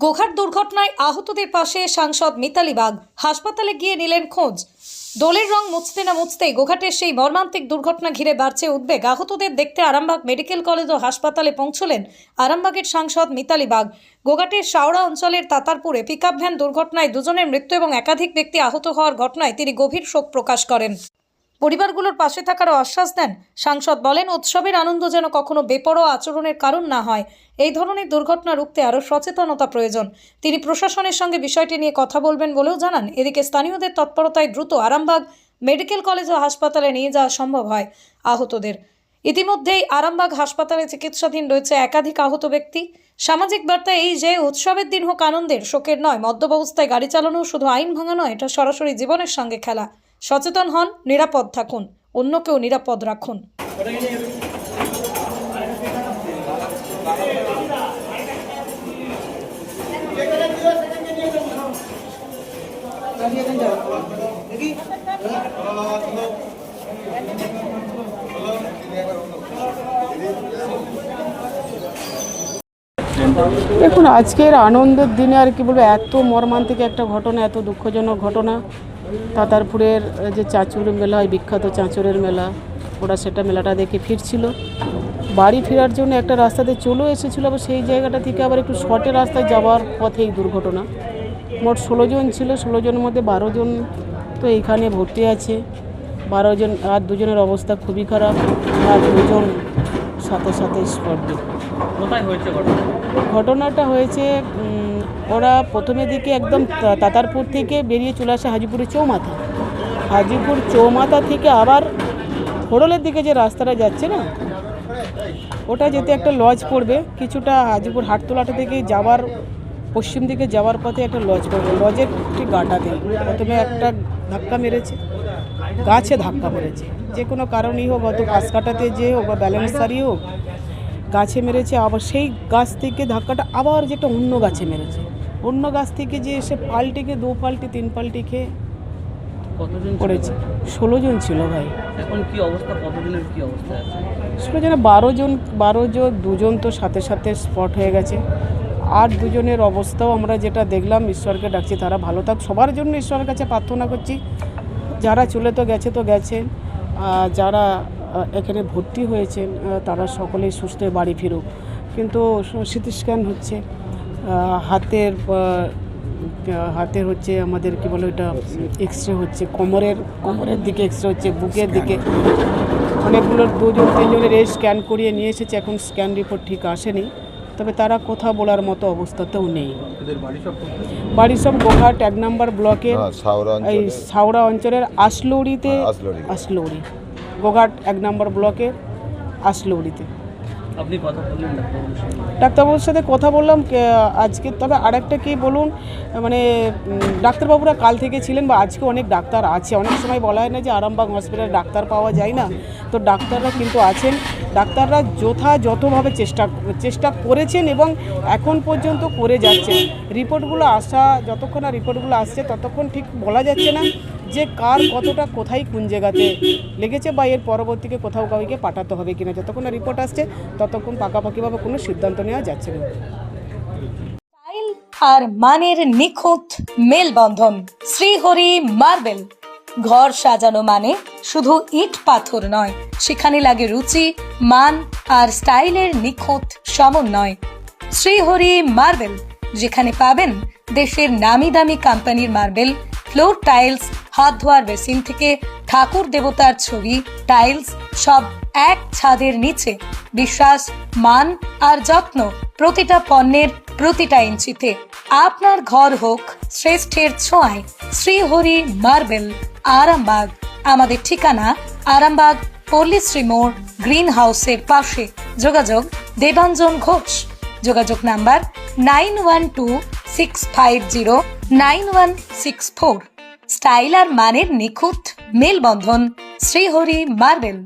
গোঘাট দুর্ঘটনায় আহতদের পাশে সাংসদ মিতালি বাগ হাসপাতালে গিয়ে নিলেন খোঁজ। দোলের রং মুছতে না মুছতেই গোঘাটের সেই মর্মান্তিক দুর্ঘটনা ঘিরে বাড়ছে উদ্বেগ। আহতদের দেখতে আরামবাগ মেডিকেল কলেজ ও হাসপাতালে পৌঁছলেন আরামবাগের সাংসদ মিতালি বাগ। গোঘাটের শাওড়া অঞ্চলের তাতারপুরে পিকআপ ভ্যান দুর্ঘটনায় দুজনের মৃত্যু এবং একাধিক ব্যক্তি আহত হওয়ার ঘটনায় তিনি গভীর শোক প্রকাশ করেন। পরিবারগুলোর পাশে থাকারও আশ্বাস দেন সাংসদ। বলেন, উৎসবের আনন্দ যেন কখনো বেপরোয়া আচরণের কারণ না হয়। এই ধরনের দুর্ঘটনা রুখতে আরও সচেতনতা প্রয়োজন। তিনি প্রশাসনের সঙ্গে বিষয়টি নিয়ে কথা বলবেন বলেও জানান। এদিকে স্থানীয়দের তৎপরতায় দ্রুত আরামবাগ মেডিকেল কলেজ ও হাসপাতালে নিয়ে যাওয়া সম্ভব হয় আহতদের। ইতিমধ্যেই আরামবাগ হাসপাতালে চিকিৎসাধীন রয়েছে একাধিক আহত ব্যক্তি। সামাজিক বার্তা এই যে উৎসবের দিন হোক আনন্দের, শোকের নয়। মদ্যপ অবস্থায় গাড়ি চালানো শুধু আইন ভাঙা নয়, এটা সরাসরি জীবনের সঙ্গে খেলা। সচেতন হন, নিরাপদ থাকুন, অন্যকেও নিরাপদ রাখুন। দেখুন, আজকের আনন্দের দিনে আর কি বলবো, এত মর্মান্তিক একটা ঘটনা, এত দুঃখজনক ঘটনা। তাতারপুরের যে চাঁচুর মেলা হয়, বিখ্যাত চাঁচুরের মেলা, ওরা সেটা মেলাটা দেখে ফিরছিল। বাড়ি ফেরার জন্য একটা রাস্তাতে চলেও এসেছিল, আবার সেই জায়গাটা থেকে আবার একটু শর্টের রাস্তায় যাওয়ার পথে এই দুর্ঘটনা। মোট 16 জন ছিল, 16 জনের মধ্যে 12 জন তো এইখানে ভর্তি আছে। 12 জন, আর 2 জনের অবস্থা খুবই খারাপ, আর 2 জন সাথে সাথে স্পট ডেড। কোথায় হয়েছে ঘটনাটা হয়েছে, ওরা প্রথমের দিকে একদম তাতারপুর থেকে বেরিয়ে চলে আসে হাজিপুরের চৌমাথা। হাজিপুর চৌমাথা থেকে আবার হোড়লের দিকে যে রাস্তাটা যাচ্ছে না, ওটা যেতে একটা লজ পড়বে। কিছুটা হাজিপুর হাটতলাটা থেকে যাওয়ার পশ্চিম দিকে যাওয়ার পথে একটা লজ পড়বে। লজের ঠিক গাটাতে প্রথমে একটা ধাক্কা মেরেছে, গাছে ধাক্কা মেরেছে। যে কোনো কারণেই হোক, হয়তো ঘাস কাটাতে যে হোক বা ব্যালেন্স সারিয়ে হোক, গাছে মেরেছে। আবার সেই গাছ থেকে ধাক্কাটা আবার যে একটা অন্য গাছে মেরেছে। অন্য গাছ থেকে যে এসে পাল্টি খেয়ে 2 পাল্টি 3 পাল্টি খেয়ে কতজন পড়েছে। 16 জন ছিল ভাই। এখন কি অবস্থা, কতজনের কি অবস্থা আছে? 16 জনে 12 জন, 2 জন তো সাথে সাথে স্পট হয়ে গেছে। আর 2 জনের অবস্থাও আমরা যেটা দেখলাম, ঈশ্বরকে ডাকছি তারা ভালো থাক। সবার জন্য ঈশ্বরের কাছে প্রার্থনা করছি। যারা চলে তো গেছে, যারা এখানে ভর্তি হয়েছেন তারা সকলেই সুস্থ হয়ে বাড়ি ফিরুক। কিন্তু সিটি স্ক্যান হচ্ছে, হাতের হচ্ছে, আমাদের কি বলে ওটা, এক্সরে হচ্ছে, কোমরের দিকে এক্সরে হচ্ছে, বুকের দিকে। অনেকগুলো 2 জন 3 জনের এই স্ক্যান করিয়ে নিয়ে এসেছে। এখন স্ক্যান রিপোর্ট ঠিক আসেনি, তবে তারা কথা বলার মতো অবস্থাতেও নেই। বাড়ি সব গোঘাট 1 নম্বর ব্লকের এই শাওড়া অঞ্চলের আসলৌড়িতে, আসলৌড়ি, গোঘাট 1 নম্বর ব্লকের আসলৌড়িতে। আপনি কথা বললেন ডাক্তারবাবুর সাথে কথা বললাম আজকে। তবে আরেকটা কি বলুন, মানে ডাক্তারবাবুরা কাল থেকে ছিলেন, বা আজকে অনেক ডাক্তার আছে। অনেক সময় বলা হয় না যে আরামবাগ হসপিটালে ডাক্তার পাওয়া যায় না, তো ডাক্তাররা কিন্তু আছেন। ডাক্তাররা যথাযথভাবে চেষ্টা করেছেন এবং এখন পর্যন্ত করে যাচ্ছেন। রিপোর্টগুলো যতক্ষণ না রিপোর্টগুলো আসছে ততক্ষণ ঠিক বলা যাচ্ছে না যে কার কতটা কোথায় কোন জায়গাতে লেগেছে, বা এর পরবর্তীকে কোথাও কাউকে পাঠাতে হবে কিনা। যতক্ষণ না রিপোর্ট আসছে ততক্ষণ পাকাপাকিভাবে কোনো সিদ্ধান্ত নেওয়া যাচ্ছে না। স্টাইল আর মানের নিখুঁত মেলবন্ধন। শ্রীহরি মার্বেল। ঘর সাজানো মানে শুধু ইট পাথর নয়, সেখানে লাগে রুচি, মান আর স্টাইলের নিখুঁত সমন্বয়। শ্রীহরি মার্বেল, যেখানে পাবেন দেশের নামি দামি কোম্পানির মার্বেল, ফ্লোর টাইলস, হাত ধোয়ার বেসিন থেকে ঠাকুর দেবতার ছবি, টাইলস, সব এক ছাদের নিচে। বিশ্বাস, মান আর যত্ন প্রতিটা পণ্যের প্রতিটা ইঞ্চিতে। আপনার ঘর হোক শ্রেষ্ঠের ছোঁয়ায়। শ্রীহরি মার্বেল, আরামবাগ। আমাদের ঠিকানা আরামবাগ পল্লীশ্রী মোড়, গ্রিন হাউসের পাশে। যোগাযোগ দেবাঞ্জন ঘোষ। যোগাযোগ নাম্বার 9126509164। স্টাইল আর মানের নিখুঁত মেলবন্ধন। শ্রীহরি মার্বেল।